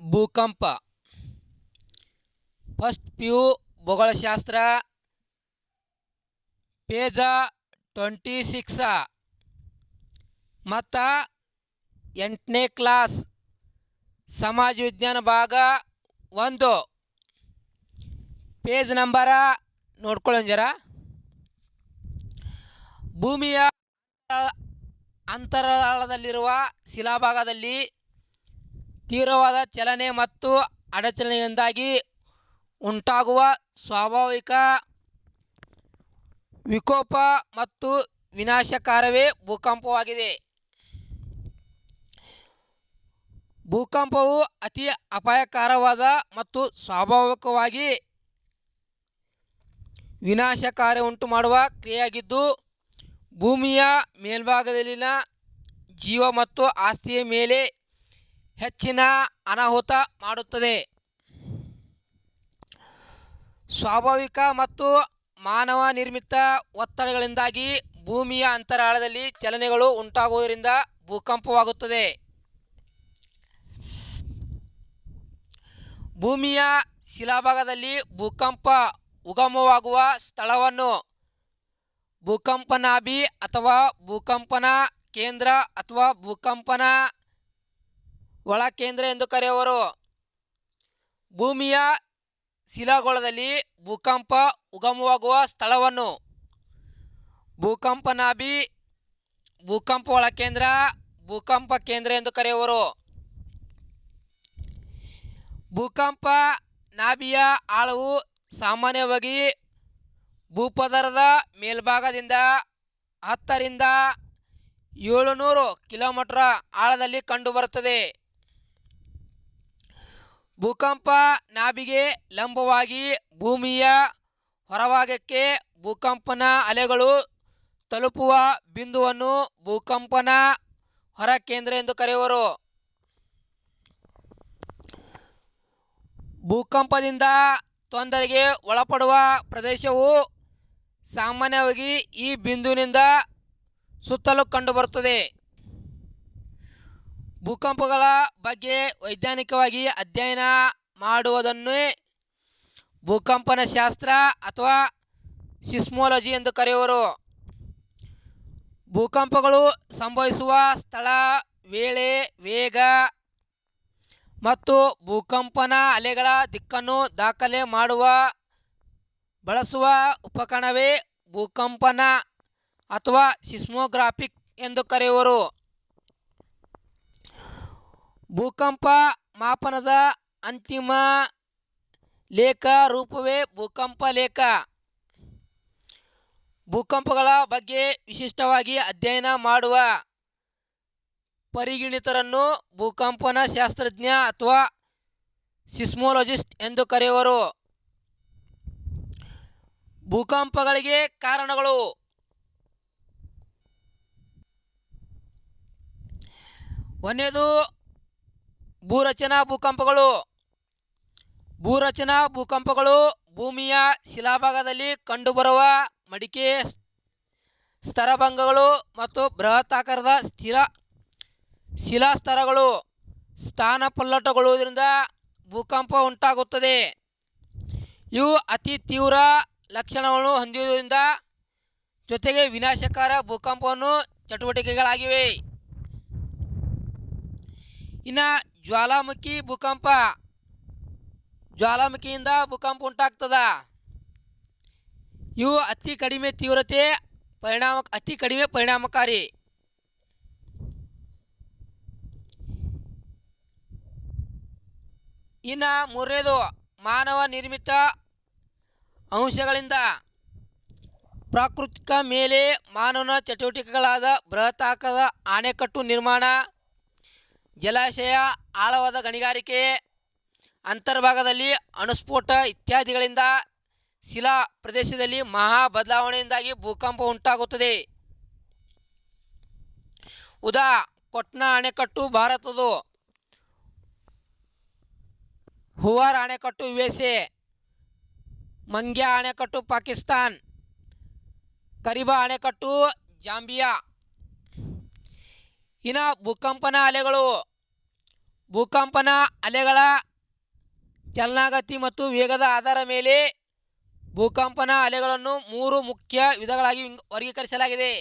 ಭೂಕಂಪ first PU ಭೂಗೋಳಶಾಸ್ತ್ರ ಪೇಜ 26 ಮತ್ತು 8ನೇ class ಸಮಾಜ ವಿಜ್ಞಾನ ಭಾಗ 1 ಪೇಜ್ ನಂಬರ ನೋಡ್ಕೊಳ್ಳೋಣ ಜರ. ಭೂಮಿಯ ಅಂತರಾಳದಲ್ಲಿರುವ ಶಿಲಾಭಾಗದಲ್ಲಿ ತೀವ್ರವಾದ ಚಲನೆ ಮತ್ತು ಅಡಚಣೆಯಿಂದಾಗಿ ಉಂಟಾಗುವ ಸ್ವಾಭಾವಿಕ ವಿಕೋಪ ಮತ್ತು ವಿನಾಶಕಾರವೇ ಭೂಕಂಪವಾಗಿದೆ. ಭೂಕಂಪವು ಅತಿ ಅಪಾಯಕರವಾದ ಮತ್ತು ಸ್ವಾಭಾವಿಕವಾಗಿ ವಿನಾಶಕಾರಿ ಉಂಟು ಮಾಡುವ ಕ್ರಿಯೆಯಾಗಿದ್ದು, ಭೂಮಿಯ ಮೇಲ್ಭಾಗದಲ್ಲಿನ ಜೀವ ಮತ್ತು ಆಸ್ತಿಯ ಮೇಲೆ ಹೆಚ್ಚಿನ ಅನಾಹುತ ಮಾಡುತ್ತದೆ. ಸ್ವಾಭಾವಿಕ ಮತ್ತು ಮಾನವ ನಿರ್ಮಿತ ಒತ್ತಡಗಳಿಂದಾಗಿ ಭೂಮಿಯ ಅಂತರಾಳದಲ್ಲಿ ಚಲನೆಗಳು ಉಂಟಾಗುವುದರಿಂದ ಭೂಕಂಪವಾಗುತ್ತದೆ. ಭೂಮಿಯ ಶಿಲಾಭಾಗದಲ್ಲಿ ಭೂಕಂಪ ಉಗಮವಾಗುವ ಸ್ಥಳವನ್ನು ಭೂಕಂಪನಾಭಿ ಅಥವಾ ಭೂಕಂಪನ ಕೇಂದ್ರ ಅಥವಾ ಭೂಕಂಪನ ಒಳಕೇಂದ್ರ ಎಂದು ಕರೆಯುವರು. ಭೂಮಿಯ ಶಿಲಾಗೋಳದಲ್ಲಿ ಭೂಕಂಪ ಉಗಮವಾಗುವ ಸ್ಥಳವನ್ನು ಭೂಕಂಪನಾಭಿ, ಭೂಕಂಪ ಒಳಕೇಂದ್ರ, ಭೂಕಂಪ ಕೇಂದ್ರ ಎಂದು ಕರೆಯುವರು. ಭೂಕಂಪ ನಾಭಿಯ ಆಳವು ಸಾಮಾನ್ಯವಾಗಿ ಭೂಪದರದ ಮೇಲ್ಭಾಗದಿಂದ 10 ರಿಂದ 700 ಕಿಲೋಮೀಟರ್ ಆಳದಲ್ಲಿ ಕಂಡುಬರುತ್ತದೆ. ಭೂಕಂಪ ನಾಭಿಗೆ ಲಂಬವಾಗಿ ಭೂಮಿಯ ಹೊರಭಾಗಕ್ಕೆ ಭೂಕಂಪನ ಅಲೆಗಳು ತಲುಪುವ ಬಿಂದುವನ್ನು ಭೂಕಂಪನ ಹೊರಕೇಂದ್ರ ಎಂದು ಕರೆಯುವರು. ಭೂಕಂಪದಿಂದ ತೊಂದರೆಗೆ ಒಳಪಡುವ ಪ್ರದೇಶವು ಸಾಮಾನ್ಯವಾಗಿ ಈ ಬಿಂದುವಿನಿಂದ ಸುತ್ತಲೂ ಕಂಡುಬರುತ್ತದೆ. ಭೂಕಂಪಗಳ ಬಗ್ಗೆ ವೈಜ್ಞಾನಿಕವಾಗಿ ಅಧ್ಯಯನ ಮಾಡುವುದನ್ನೇ ಭೂಕಂಪನ ಶಾಸ್ತ್ರ ಅಥವಾ ಸಿಸ್ಮೋಲಜಿ ಎಂದು ಕರೆಯುವರು. ಭೂಕಂಪಗಳು ಸಂಭವಿಸುವ ಸ್ಥಳ, ವೇಳೆ, ವೇಗ ಮತ್ತು ಭೂಕಂಪನ ಅಲೆಗಳ ದಿಕ್ಕನ್ನು ದಾಖಲೆ ಮಾಡುವ ಬಳಸುವ ಉಪಕರಣವೇ ಭೂಕಂಪನ ಅಥವಾ ಸಿಸ್ಮೋಗ್ರಾಫಿಕ್ ಎಂದು ಕರೆಯುವರು. ಭೂಕಂಪ ಮಾಪನದ ಅಂತಿಮ ಲೇಖ ರೂಪವೇ ಭೂಕಂಪ ಲೇಖ. ಭೂಕಂಪಗಳ ಬಗ್ಗೆ ವಿಶಿಷ್ಟವಾಗಿ ಅಧ್ಯಯನ ಮಾಡುವ ಪರಿಗಣಿತರನ್ನು ಭೂಕಂಪನ ಶಾಸ್ತ್ರಜ್ಞ ಅಥವಾ ಸಿಸ್ಮೋಲಜಿಸ್ಟ್ ಎಂದು ಕರೆಯುವರು. ಭೂಕಂಪಗಳಿಗೆ ಕಾರಣಗಳು. ಒಂದನೇದು ಭೂರಚನಾ ಭೂಕಂಪಗಳು. ಭೂರಚನಾ ಭೂಕಂಪಗಳು ಭೂಮಿಯ ಶಿಲಾಭಾಗದಲ್ಲಿ ಕಂಡುಬರುವ ಮಡಿಕೆ, ಸ್ತರಭಂಗಗಳು ಮತ್ತು ಬೃಹತ್ತಾಕಾರದ ಶಿಲಾಸ್ತರಗಳು ಸ್ಥಾನಪಲ್ಲಟಗೊಳ್ಳುವುದರಿಂದ ಭೂಕಂಪ ಉಂಟಾಗುತ್ತದೆ. ಇವು ಅತಿ ತೀವ್ರ ಲಕ್ಷಣಗಳನ್ನು ಹೊಂದಿರುವುದರಿಂದ ಜೊತೆಗೆ ವಿನಾಶಕಾರ ಭೂಕಂಪವನ್ನು ಚಟುವಟಿಕೆಗಳಾಗಿವೆ. ಇನ್ನು ಜ್ವಾಲಾಮುಖಿ ಭೂಕಂಪ. ಜ್ವಾಲಾಮುಖಿಯಿಂದ ಭೂಕಂಪ ಉಂಟಾಗ್ತದ. ಇವು ಅತಿ ಕಡಿಮೆ ತೀವ್ರತೆ, ಅತಿ ಕಡಿಮೆ ಪರಿಣಾಮಕಾರಿ. ಇನ್ನು ಮೂರನೇದು ಮಾನವ ನಿರ್ಮಿತ ಅಂಶಗಳಿಂದ. ಪ್ರಾಕೃತಿಕ ಮೇಲೆ ಮಾನವನ ಚಟುವಟಿಕೆಗಳಾದ ಬೃಹತ್ತಾಕಾರದ ಅಣೆಕಟ್ಟು ನಿರ್ಮಾಣ, ಜಲಾಶಯ, ಆಳವಾದ ಗಣಿಗಾರಿಕೆ, ಅಂತರ್ಭಾಗದಲ್ಲಿ ಅಣುಸ್ಫೋಟ ಇತ್ಯಾದಿಗಳಿಂದ ಶಿಲಾ ಪ್ರದೇಶದಲ್ಲಿ ಮಹಾ ಬದಲಾವಣೆಯಿಂದಾಗಿ ಭೂಕಂಪ ಉಂಟಾಗುತ್ತದೆ. ಉದಾ ಕೊಟ್ನಾ ಅಣೆಕಟ್ಟು ಭಾರತದ್ದು, ಹುವಾರ್ ಅಣೆಕಟ್ಟು USA, ಮಂಗ್ಯಾ ಅಣೆಕಟ್ಟು ಪಾಕಿಸ್ತಾನ್, ಕರಿಬಾ ಅಣೆಕಟ್ಟು ಜಾಂಬಿಯಾ. ಇನ್ನು ಭೂಕಂಪನ ಅಲೆಗಳು. ಭೂಕಂಪನ ಅಲೆಗಳ ಚಲನಗತಿ ಮತ್ತು ವೇಗದ ಆಧಾರದ ಮೇಲೆ ಭೂಕಂಪನ ಅಲೆಗಳನ್ನು 3 ಮುಖ್ಯ ವಿಧಗಳಾಗಿ ವರ್ಗೀಕರಿಸಲಾಗಿದೆ.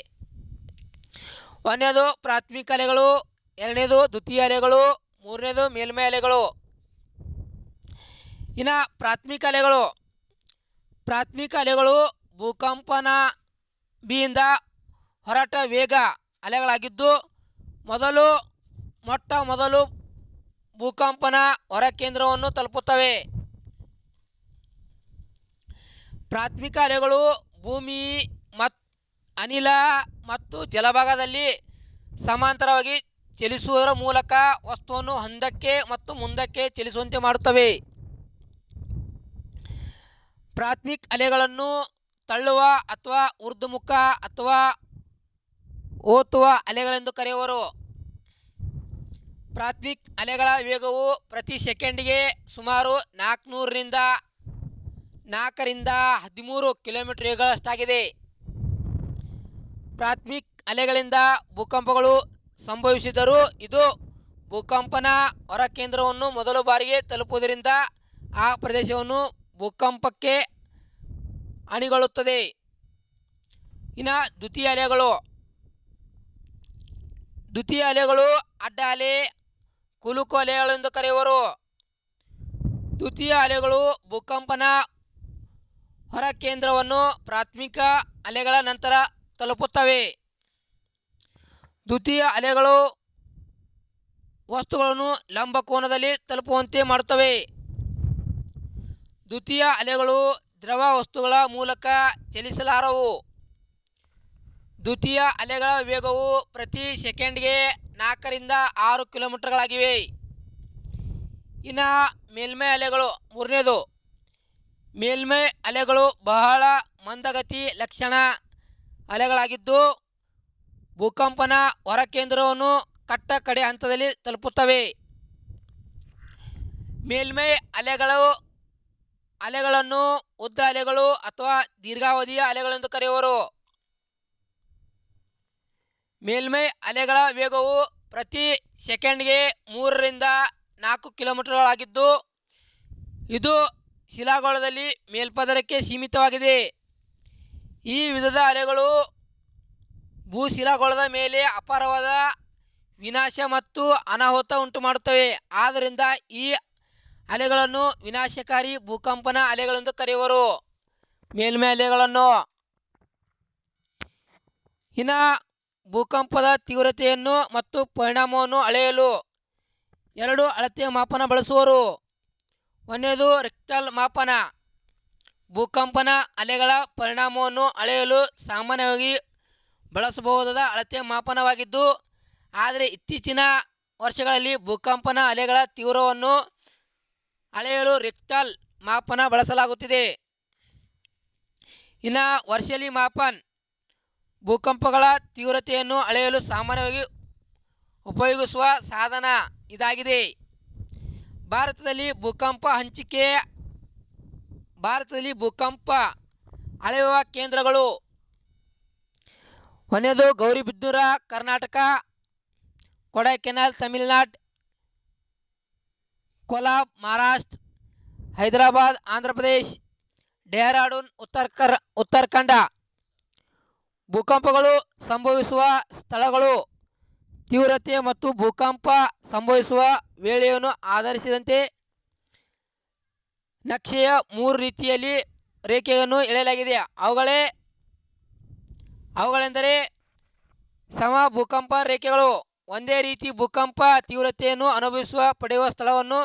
ಒಂದನೇದು ಪ್ರಾಥಮಿಕ ಅಲೆಗಳು, ಎರಡನೇದು ದ್ವಿತೀಯ ಅಲೆಗಳು, ಮೂರನೇದು ಮೇಲ್ಮೈ ಅಲೆಗಳು. ಇನ್ನು ಪ್ರಾಥಮಿಕ ಅಲೆಗಳು ಭೂಕಂಪನ ಬಿಯಿಂದ ಹೊರಟ ವೇಗ ಅಲೆಗಳಾಗಿದ್ದು ಮೊಟ್ಟ ಮೊದಲು ಭೂಕಂಪನ ಹೊರಕೇಂದ್ರವನ್ನು ತಲುಪುತ್ತವೆ. ಪ್ರಾಥಮಿಕ ಅಲೆಗಳು ಭೂಮಿ ಅನಿಲ ಮತ್ತು ಜಲಭಾಗದಲ್ಲಿ ಸಮಾಂತರವಾಗಿ ಚಲಿಸುವುದರ ಮೂಲಕ ವಸ್ತುವನ್ನು ಹಿಂದಕ್ಕೆ ಮತ್ತು ಮುಂದಕ್ಕೆ ಚಲಿಸುವಂತೆ ಮಾಡುತ್ತವೆ. ಪ್ರಾಥಮಿಕ ಅಲೆಗಳನ್ನು ತಳ್ಳುವ ಅಥವಾ ಊರ್ಧ್ವಮುಖ ಅಥವಾ ಓತುವ ಅಲೆಗಳೆಂದು ಕರೆಯುವರು. ಪ್ರಾಥಮಿಕ ಅಲೆಗಳ ವೇಗವು ಪ್ರತಿ ಸೆಕೆಂಡಿಗೆ ಸುಮಾರು 4 ರಿಂದ 13 ಕಿಲೋಮೀಟರ್ ವೇಗಗಳಷ್ಟಾಗಿದೆ. ಪ್ರಾಥಮಿಕ ಅಲೆಗಳಿಂದ ಭೂಕಂಪಗಳು ಸಂಭವಿಸಿದರೂ ಇದು ಭೂಕಂಪನ ಹೊರಕೇಂದ್ರವನ್ನು ಮೊದಲ ಬಾರಿಗೆ ತಲುಪುವುದರಿಂದ ಆ ಪ್ರದೇಶವನ್ನು ಭೂಕಂಪಕ್ಕೆ ಅಣಿಗೊಳ್ಳುತ್ತದೆ. ಇನ್ನು ದ್ವಿತೀಯ ಅಲೆಗಳು ಅಡ್ಡ ಅಲೆ, ಕುಲುಕು ಅಲೆಗಳೆಂದು ಕರೆಯುವರು. ದ್ವಿತೀಯ ಅಲೆಗಳು ಭೂಕಂಪನ ಹೊರಕೇಂದ್ರವನ್ನು ಪ್ರಾಥಮಿಕ ಅಲೆಗಳ ನಂತರ ತಲುಪುತ್ತವೆ. ದ್ವಿತೀಯ ಅಲೆಗಳು ವಸ್ತುಗಳನ್ನು ಲಂಬ ಕೋನದಲ್ಲಿ ತಲುಪುವಂತೆ ಮಾಡುತ್ತವೆ. ದ್ವಿತೀಯ ಅಲೆಗಳು ದ್ರವ ವಸ್ತುಗಳ ಮೂಲಕ ಚಲಿಸಲಾರವು. ದ್ವಿತೀಯ ಅಲೆಗಳ ವೇಗವು ಪ್ರತಿ ಸೆಕೆಂಡ್ಗೆ 4 ರಿಂದ 6 ಕಿಲೋಮೀಟರ್ಗಳಾಗಿವೆ. ಇನ್ನು ಮೇಲ್ಮೈ ಅಲೆಗಳು ಮೂರನೇದು. ಮೇಲ್ಮೈ ಅಲೆಗಳು ಬಹಳ ಮಂದಗತಿ ಲಕ್ಷಣ ಅಲೆಗಳಾಗಿದ್ದು ಭೂಕಂಪನ ಹೊರಕೇಂದ್ರವನ್ನು ಕಡೆ ಹಂತದಲ್ಲಿ ತಲುಪುತ್ತವೆ. ಮೇಲ್ಮೈ ಅಲೆಗಳನ್ನು ಉದ್ದ ಅಲೆಗಳು ಅಥವಾ ದೀರ್ಘಾವಧಿಯ ಅಲೆಗಳೆಂದು ಕರೆಯುವರು. ಮೇಲ್ಮೈ ಅಲೆಗಳ ವೇಗವು ಪ್ರತಿ ಸೆಕೆಂಡ್ಗೆ 3 ರಿಂದ 4 ಕಿಲೋಮೀಟರ್ಗಳಾಗಿದ್ದು ಇದು ಶಿಲಾಗೋಳದಲ್ಲಿ ಮೇಲ್ಪದರಕ್ಕೆ ಸೀಮಿತವಾಗಿದೆ. ಈ ವಿಧದ ಅಲೆಗಳು ಭೂಶಿಲಾಗೋಳದ ಮೇಲೆ ಅಪಾರವಾದ ವಿನಾಶ ಮತ್ತು ಅನಾಹುತ ಉಂಟುಮಾಡುತ್ತವೆ. ಆದ್ದರಿಂದ ಈ ಅಲೆಗಳನ್ನು ವಿನಾಶಕಾರಿ ಭೂಕಂಪನ ಅಲೆಗಳೆಂದು ಕರೆಯುವರು, ಮೇಲ್ಮೈ ಅಲೆಗಳನ್ನು. ಇನ್ನು ಭೂಕಂಪದ ತೀವ್ರತೆಯನ್ನು ಮತ್ತು ಪರಿಣಾಮವನ್ನು ಅಳೆಯಲು 2 ಅಳತೆಯ ಮಾಪನ ಬಳಸುವರು. ಒಂದನೇದು ರಿಕ್ಟರ್ ಮಾಪನ. ಭೂಕಂಪನ ಅಲೆಗಳ ಪರಿಣಾಮವನ್ನು ಅಳೆಯಲು ಸಾಮಾನ್ಯವಾಗಿ ಬಳಸಬಹುದಾದ ಅಳತೆಯ ಮಾಪನವಾಗಿದ್ದು, ಆದರೆ ಇತ್ತೀಚಿನ ವರ್ಷಗಳಲ್ಲಿ ಭೂಕಂಪನ ಅಲೆಗಳ ತೀವ್ರವನ್ನು ಅಳೆಯಲು ರಿಕ್ಟರ್ ಮಾಪನ ಬಳಸಲಾಗುತ್ತಿದೆ. ಇನ್ನು ವರ್ಷಲಿ ಮಾಪನ ಭೂಕಂಪಗಳ ತೀವ್ರತೆಯನ್ನು ಅಳೆಯಲು ಸಾಮಾನ್ಯವಾಗಿ ಉಪಯೋಗಿಸುವ ಸಾಧನ ಇದಾಗಿದೆ. ಭಾರತದಲ್ಲಿ ಭೂಕಂಪ ಅಳೆಯುವ ಕೇಂದ್ರಗಳು. ಒಂದನೇದು ಗೌರಿಬಿದನೂರ ಕರ್ನಾಟಕ, ಕೊಡೈಕೆನಾಲ್ ತಮಿಳುನಾಡು, ಕೋಲಾಬ್ ಮಹಾರಾಷ್ಟ್ರ, ಹೈದರಾಬಾದ್ ಆಂಧ್ರಪ್ರದೇಶ್, ಡೆಹ್ರಾಡೂನ್ ಉತ್ತರಾಖಂಡ. ಭೂಕಂಪಗಳು ಸಂಭವಿಸುವ ಸ್ಥಳಗಳು, ತೀವ್ರತೆ ಮತ್ತು ಭೂಕಂಪ ಸಂಭವಿಸುವ ವೇಳೆಯನ್ನು ಆಧರಿಸಿದಂತೆ ನಕ್ಷೆಯ 3 ರೀತಿಯಲ್ಲಿ ರೇಖೆಯನ್ನು ಎಳೆಯಲಾಗಿದೆ. ಅವುಗಳೆಂದರೆ ಸಮ ಭೂಕಂಪ ರೇಖೆಗಳು, ಒಂದೇ ರೀತಿ ಭೂಕಂಪ ತೀವ್ರತೆಯನ್ನು ಪಡೆಯುವ ಸ್ಥಳವನ್ನು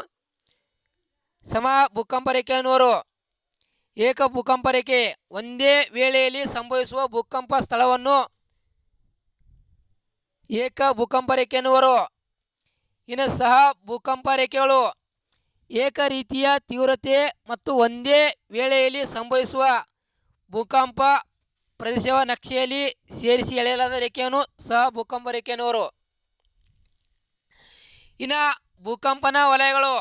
ಸಮ ಭೂಕಂಪ ರೇಖೆ ಎನ್ನುವರು. ಏಕ ಭೂಕಂಪ ರೇಖೆ, ಒಂದೇ ವೇಳೆಯಲ್ಲಿ ಸಂಭವಿಸುವ ಭೂಕಂಪ ಸ್ಥಳವನ್ನು ಏಕ ಭೂಕಂಪ ರೇಖೆ ಎನ್ನುವರು. ಇನ್ನು ಸಹ ಭೂಕಂಪ ರೇಖೆಗಳು ಏಕ ರೀತಿಯ ತೀವ್ರತೆ ಮತ್ತು ಒಂದೇ ವೇಳೆಯಲ್ಲಿ ಸಂಭವಿಸುವ ಭೂಕಂಪ ಪ್ರದೇಶವ ನಕ್ಷೆಯಲ್ಲಿ ಸೇರಿಸಿ ಎಳೆಯಲಾದ ರೇಖೆಯನ್ನು ಸಹ ಭೂಕಂಪ ರೇಖೆ ಎನ್ನುವರು. ಇನ್ನು ಭೂಕಂಪನ ವಲಯಗಳು.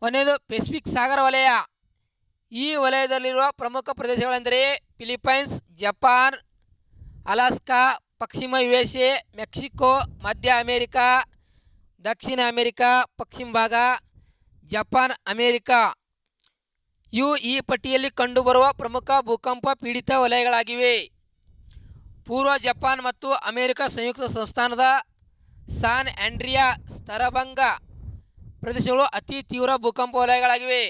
ಒಂದನೇದು ಪೆಸಿಫಿಕ್ ಸಾಗರ ವಲಯ. ಈ ವಲಯದಲ್ಲಿರುವ ಪ್ರಮುಖ ಪ್ರದೇಶಗಳೆಂದರೆ ಫಿಲಿಪೈನ್ಸ್, ಜಪಾನ್, ಅಲಾಸ್ಕಾ, ಪಶ್ಚಿಮ USA, ಮೆಕ್ಸಿಕೋ, ಮಧ್ಯ ಅಮೆರಿಕಾ, ದಕ್ಷಿಣ ಅಮೆರಿಕಾ ಪಶ್ಚಿಮ ಭಾಗ, ಜಪಾನ್, ಅಮೆರಿಕಾ ಇವು ಈ ಪಟ್ಟಿಯಲ್ಲಿ ಕಂಡುಬರುವ ಪ್ರಮುಖ ಭೂಕಂಪ ಪೀಡಿತ ವಲಯಗಳಾಗಿವೆ. ಪೂರ್ವ ಜಪಾನ್ ಮತ್ತು ಅಮೆರಿಕ ಸಂಯುಕ್ತ ಸಂಸ್ಥಾನದ ಸಾನ್ ಆಂಡ್ರಿಯಾ ಸ್ತರಭಂಗ ಪ್ರದೇಶಗಳು ಅತಿ ತೀವ್ರ ಭೂಕಂಪ ವಲಯಗಳಾಗಿವೆ.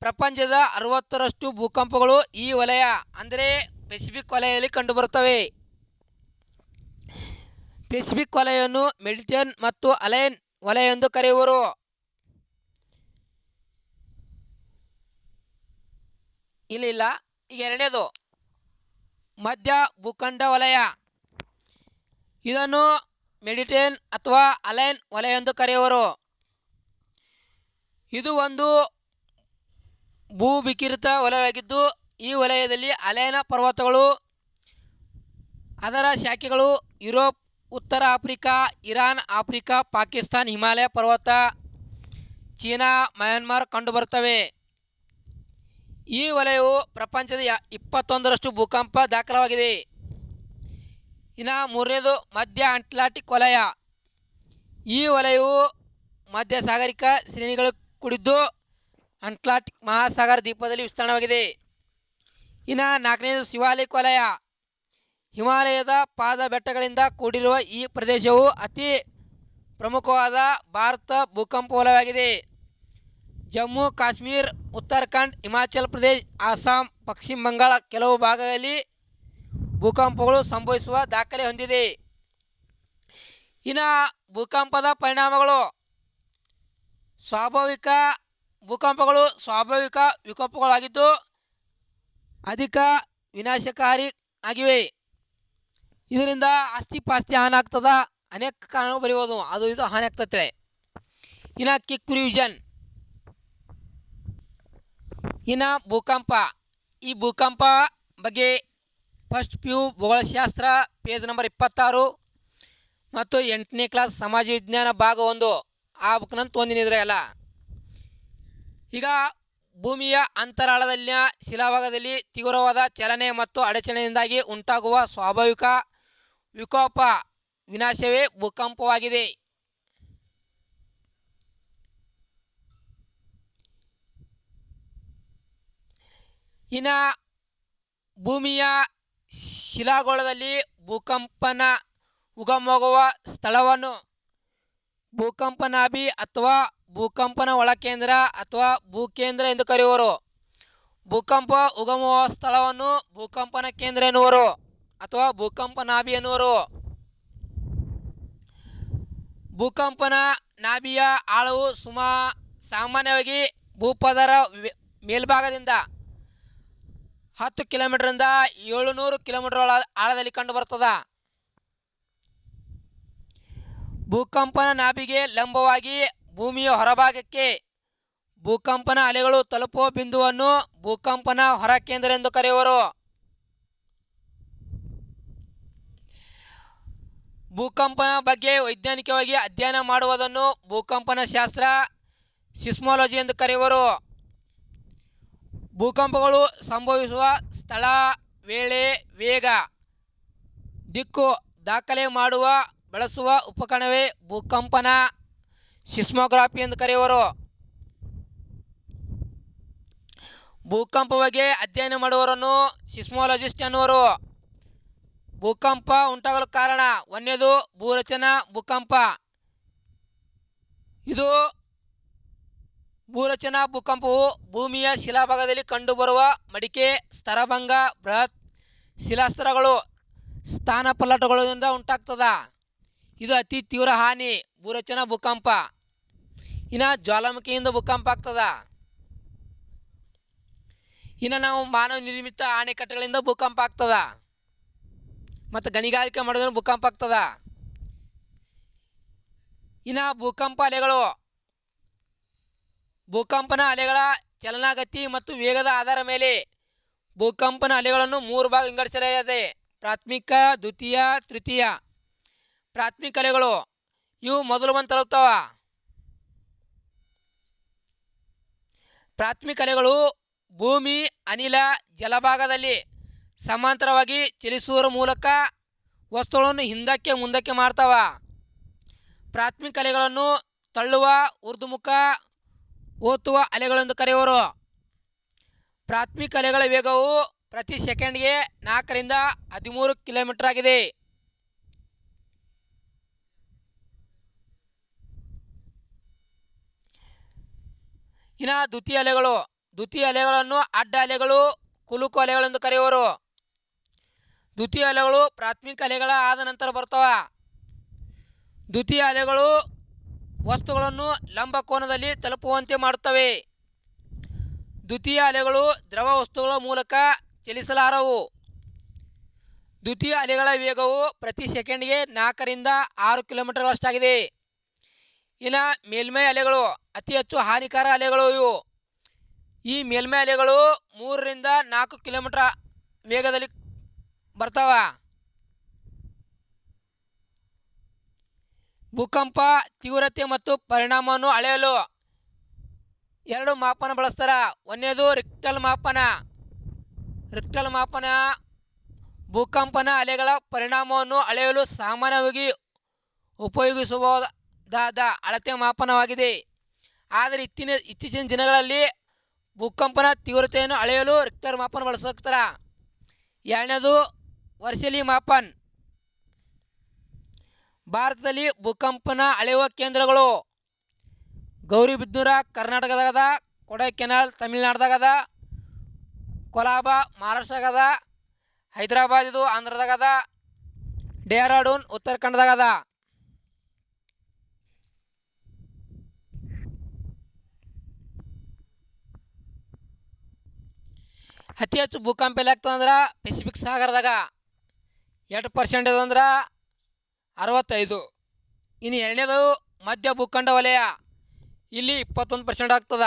ಪ್ರಪಂಚದ 60ರಷ್ಟು ಭೂಕಂಪಗಳು ಈ ವಲಯ ಅಂದರೆ ಪೆಸಿಫಿಕ್ ವಲಯದಲ್ಲಿ ಕಂಡುಬರುತ್ತವೆ. ಪೆಸಿಫಿಕ್ ವಲಯವನ್ನು ಮೆಡಿಟರೇನಿಯನ್ ಮತ್ತು ಅಲೈನ್ ವಲಯ ಎಂದು ಕರೆಯುವರು. ಇಲ್ಲ ಈಗ ಎರಡನೇದು ಮಧ್ಯ ಭೂಖಂಡ ವಲಯ. ಇದನ್ನು ಮೆಡಿಟರೇನಿಯನ್ ಅಥವಾ ಅಲೈನ್ ವಲಯ ಎಂದು ಕರೆಯುವರು. ಇದು ಒಂದು ಭೂವಿಕಿರಿತ ವಲಯವಾಗಿದ್ದು ಈ ವಲಯದಲ್ಲಿ ಅಲೈನ್ ಪರ್ವತಗಳು, ಅದರ ಶಾಖೆಗಳು ಯುರೋಪ್, ಉತ್ತರ Africa, Iran, Africa, Pakistan, Himalaya ಪರ್ವತ, ಚೀನಾ, ಮ್ಯಾನ್ಮಾರ್ ಕಂಡುಬರುತ್ತವೆ. ಈ ವಲಯವು ಪ್ರಪಂಚದ 21ರಷ್ಟು ಭೂಕಂಪ ದಾಖಲಾಗಿದೆ. ಇನ್ನು ಮೂರನೇದು ಮಧ್ಯ ಅಟ್ಲಾಂಟಿಕ್ ವಲಯ. ಈ ವಲಯವು ಮಧ್ಯ ಸಾಗರಿಕ ಶ್ರೇಣಿಗಳು ಕೂಡಿದ್ದು ಅಟ್ಲಾಂಟಿಕ್ ಮಹಾಸಾಗರ ದ್ವೀಪದಲ್ಲಿ ವಿಸ್ತರಣವಾಗಿದೆ. ಇನ್ನು ನಾಲ್ಕನೇದು ಶಿವಾಲಿಕ್ ವಲಯ. ಹಿಮಾಲಯದ ಪಾದ ಬೆಟ್ಟಗಳಿಂದ ಕೂಡಿರುವ ಈ ಪ್ರದೇಶವು ಅತಿ ಪ್ರಮುಖವಾದ ಭಾರತ ಭೂಕಂಪ ವಲಯವಾಗಿದೆ. ಜಮ್ಮು ಕಾಶ್ಮೀರ, ಉತ್ತರಾಖಂಡ್, ಹಿಮಾಚಲ ಪ್ರದೇಶ, ಅಸ್ಸಾಂ, ಪಶ್ಚಿಮ ಬಂಗಾಳ ಕೆಲವು ಭಾಗಗಳಲ್ಲಿ ಭೂಕಂಪಗಳು ಸಂಭವಿಸುವ ದಾಖಲೆ ಹೊಂದಿದೆ. ಇನ್ನು ಭೂಕಂಪದ ಪರಿಣಾಮಗಳು. ಸ್ವಾಭಾವಿಕ ಭೂಕಂಪಗಳು ಸ್ವಾಭಾವಿಕ ವಿಕೋಪಗಳಾಗಿದ್ದು ಅಧಿಕ ವಿನಾಶಕಾರಿ ಆಗಿವೆ. ಇದರಿಂದ ಆಸ್ತಿ-ಪಾಸ್ತಿ ಹಾನಿ ಆಗ್ತದ, ಅನೇಕ ಕಾರಣಗಳು ಬರೀಬೋದು, ಅದು ಇದು ಹಾನಿ ಆಗ್ತದೆ. ಇನ್ನು ಕ್ವಿಕ್ ರಿವಿಷನ್. ಇನ್ನು ಭೂಕಂಪ. ಈ ಭೂಕಂಪ ಬಗ್ಗೆ ಫಸ್ಟ್ PU ಭೂಗೋಳಶಾಸ್ತ್ರ ಪೇಜ್ ನಂಬರ್ 26 ಮತ್ತು 8ನೇ ಕ್ಲಾಸ್ ಸಮಾಜ ವಿಜ್ಞಾನ ಭಾಗ 1 ಆ ಬುಕ್ನಂತ ಒಂದಿನಿದ್ರೆ ಅಲ್ಲ. ಈಗ ಭೂಮಿಯ ಅಂತರಾಳದಲ್ಲಿನ ಶಿಲಾಭಾಗದಲ್ಲಿ ತೀವ್ರವಾದ ಚಲನೆ ಮತ್ತು ಅಡಚಣೆಯಿಂದಾಗಿ ಉಂಟಾಗುವ ಸ್ವಾಭಾವಿಕ ವಿಕೋಪ ವಿನಾಶವೇ ಭೂಕಂಪವಾಗಿದೆ. ಇನ್ನು ಭೂಮಿಯ ಶಿಲಾಗೋಳದಲ್ಲಿ ಭೂಕಂಪನ ಉಗಮವಾಗುವ ಸ್ಥಳವನ್ನು ಭೂಕಂಪನಾಭಿ ಅಥವಾ ಭೂಕಂಪನ ಒಳಕೇಂದ್ರ ಅಥವಾ ಭೂಕೇಂದ್ರ ಎಂದು ಕರೆಯುವರು. ಭೂಕಂಪ ಉಗಮವಾಗುವ ಸ್ಥಳವನ್ನು ಭೂಕಂಪನ ಕೇಂದ್ರ ಎನ್ನುವರು ಅಥವಾ ಭೂಕಂಪನಾಭಿ ಎನ್ನುವರು. ಭೂಕಂಪನ ನಾಭಿಯ ಆಳವು ಸಾಮಾನ್ಯವಾಗಿ ಭೂಪದರ ಮೇಲ್ಭಾಗದಿಂದ 10 ಕಿಲೋಮೀಟರ್ನಿಂದ 700 ಕಿಲೋಮೀಟರ್ ಆಳದಲ್ಲಿ ಕಂಡುಬರುತ್ತದೆ. ಭೂಕಂಪನ ನಾಭಿಗೆ ಲಂಬವಾಗಿ ಭೂಮಿಯ ಹೊರಭಾಗಕ್ಕೆ ಭೂಕಂಪನ ಅಲೆಗಳು ತಲುಪುವ ಬಿಂದುವನ್ನು ಭೂಕಂಪನ ಹೊರಕೇಂದ್ರ ಎಂದು ಕರೆಯುವರು. ಭೂಕಂಪನ ಬಗ್ಗೆ ವೈಜ್ಞಾನಿಕವಾಗಿ ಅಧ್ಯಯನ ಮಾಡುವುದನ್ನು ಭೂಕಂಪನ ಶಾಸ್ತ್ರ ಸಿಸ್ಮೋಲಜಿ ಎಂದು ಕರೆಯುವರು. ಭೂಕಂಪಗಳು ಸಂಭವಿಸುವ ಸ್ಥಳ, ವೇಳೆ, ವೇಗ, ದಿಕ್ಕು ದಾಖಲೆ ಮಾಡುವ ಬಳಸುವ ಉಪಕರಣವೇ ಭೂಕಂಪನ ಸಿಸ್ಮೋಗ್ರಫಿ ಎಂದು ಕರೆಯುವರು. ಭೂಕಂಪ ಬಗ್ಗೆ ಅಧ್ಯಯನ ಮಾಡುವವರನ್ನು ಸಿಸ್ಮೋಲಜಿಸ್ಟ್ ಎನ್ನುವರು. ಭೂಕಂಪ ಉಂಟಾಗಲು ಕಾರಣ. ಒಂದನೇದು ಭೂರಚನಾ ಭೂಕಂಪ. ಇದು ಭೂರಚನಾ ಭೂಕಂಪವು ಭೂಮಿಯ ಶಿಲಾಭಾಗದಲ್ಲಿ ಕಂಡುಬರುವ ಮಡಿಕೆ, ಸ್ತರಭಂಗ, ಬೃಹತ್ ಶಿಲಾಸ್ತರಗಳು, ಸ್ಥಾನಪಲ್ಲಟಗಳಿಂದ ಉಂಟಾಗ್ತದ. ಇದು ಅತಿ ತೀವ್ರ ಹಾನಿ ಭೂರಚನಾ ಭೂಕಂಪ. ಇನ್ನು ಜ್ವಾಲಾಮುಖಿಯಿಂದ ಭೂಕಂಪ ಆಗ್ತದ. ಇನ್ನು ನಾವು ಮಾನವ ನಿರ್ಮಿತ ಅಣೆಕಟ್ಟುಗಳಿಂದ ಭೂಕಂಪ ಆಗ್ತದ ಮತ್ತು ಗಣಿಗಾರಿಕೆ ಮಾಡೋದ್ರಿಂದ ಭೂಕಂಪ ಆಗ್ತದ. ಇನ್ನು ಭೂಕಂಪ ಅಲೆಗಳು. ಭೂಕಂಪನ ಅಲೆಗಳ ಚಲನಗತಿ ಮತ್ತು ವೇಗದ ಆಧಾರ ಮೇಲೆ ಭೂಕಂಪನ ಅಲೆಗಳನ್ನು 3 ಭಾಗ ವಿಂಗಡಿಸಲಾಗಿದೆ. ಪ್ರಾಥಮಿಕ, ದ್ವಿತೀಯ, ತೃತೀಯ. ಪ್ರಾಥಮಿಕ ಅಲೆಗಳು ಇವು ಮೊದಲು ಬಂದು ತಲುಪ್ತಾವ. ಪ್ರಾಥಮಿಕ ಅಲೆಗಳು ಭೂಮಿ, ಅನಿಲ, ಜಲಭಾಗದಲ್ಲಿ ಸಮಾಂತರವಾಗಿ ಚಲಿಸುವ ಮೂಲಕ ವಸ್ತುಗಳನ್ನು ಹಿಂದಕ್ಕೆ ಮುಂದಕ್ಕೆ ಮಾಡ್ತಾವ. ಪ್ರಾಥಮಿಕ ಅಲೆಗಳನ್ನು ತಳ್ಳುವ ಊರ್ಧ್ವಮುಖ ಓತುವ ಅಲೆಗಳೆಂದು ಕರೆಯುವರು. ಪ್ರಾಥಮಿಕ ಅಲೆಗಳ ವೇಗವು ಪ್ರತಿ ಸೆಕೆಂಡ್ಗೆ 4 ರಿಂದ 13 ಕಿಲೋಮೀಟರ್ ಆಗಿದೆ. ಇನ್ನು ದ್ವಿತೀಯ ಅಲೆಗಳು. ದ್ವಿತೀಯ ಅಲೆಗಳನ್ನು ಅಡ್ಡ ಅಲೆಗಳು, ಕುಲುಕು ಅಲೆಗಳೆಂದು ಕರೆಯುವರು. ದ್ವಿತೀಯ ಅಲೆಗಳು ಪ್ರಾಥಮಿಕ ಅಲೆಗಳ ಆದ ನಂತರ ಬರ್ತವ. ದ್ವಿತೀಯ ಅಲೆಗಳು ವಸ್ತುಗಳನ್ನು ಲಂಬ ಕೋನದಲ್ಲಿ ತಲುಪುವಂತೆ ಮಾಡುತ್ತವೆ. ದ್ವಿತೀಯ ಅಲೆಗಳು ದ್ರವ ವಸ್ತುಗಳ ಮೂಲಕ ಚಲಿಸಲಾರವು. ದ್ವಿತೀಯ ಅಲೆಗಳ ವೇಗವು ಪ್ರತಿ ಸೆಕೆಂಡ್ಗೆ 4 ರಿಂದ 6 ಕಿಲೋಮೀಟರ್ಗಳಷ್ಟಾಗಿದೆ. ಇನ್ನು ಮೇಲ್ಮೈ ಅಲೆಗಳು ಅತಿ ಹೆಚ್ಚು ಹಾನಿಕಾರ ಅಲೆಗಳು ಇವು. ಈ ಮೇಲ್ಮೈ ಅಲೆಗಳು 3 ರಿಂದ 4 ಕಿಲೋಮೀಟರ್ ವೇಗದಲ್ಲಿ ಬರ್ತಾವ. ಭೂಕಂಪ ತೀವ್ರತೆ ಮತ್ತು ಪರಿಣಾಮವನ್ನು ಅಳೆಯಲು 2 ಮಾಪನ ಬಳಸ್ತಾರ. ಒಂದನೇದು ರಿಕ್ಟರ್ ಮಾಪನ. ರಿಕ್ಟರ್ ಮಾಪನ ಭೂಕಂಪನ ಅಲೆಗಳ ಪರಿಣಾಮವನ್ನು ಅಳೆಯಲು ಸಾಮಾನ್ಯವಾಗಿ ಉಪಯೋಗಿಸಬಹುದಾದ ಅಳತೆ ಮಾಪನವಾಗಿದೆ. ಆದರೆ ಇತ್ತೀಚಿನ ದಿನಗಳಲ್ಲಿ ಭೂಕಂಪನ ತೀವ್ರತೆಯನ್ನು ಅಳೆಯಲು ರಿಕ್ಟರ್ ಮಾಪನ ಬಳಸ್ತಾರ. ಎರಡನೇದು ವರ್ಸೆಲಿ ಮಾಪನ್. ಭಾರತದಲ್ಲಿ ಭೂಕಂಪನ ಅಳೆಯುವ ಕೇಂದ್ರಗಳು ಗೌರಿಬಿದನೂರ ಕರ್ನಾಟಕದಾಗದ, ಕೊಡೈಕೆನಾಲ್ ತಮಿಳುನಾಡ್ದಾಗದ, ಕೊಲಾಬ ಮಹಾರಾಷ್ಟ್ರದಾಗದ, ಹೈದರಾಬಾದ್ ಇದು ಆಂಧ್ರದಾಗದ, ಡೆಹ್ರಾಡೂನ್ ಉತ್ತರಾಖಂಡದಾಗದ. ಅತಿ ಹೆಚ್ಚು ಭೂಕಂಪ ಎಲ್ಲಿ ಆಗ್ತದಂದ್ರೆ ಪೆಸಿಫಿಕ್ ಸಾಗರದಾಗ 8% ಇದಂದ್ರೆ 65. ಇನ್ನು ಎರಡನೇದು ಮಧ್ಯ ಭೂಖಂಡ ವಲಯ, ಇಲ್ಲಿ 21% ಆಗ್ತದ.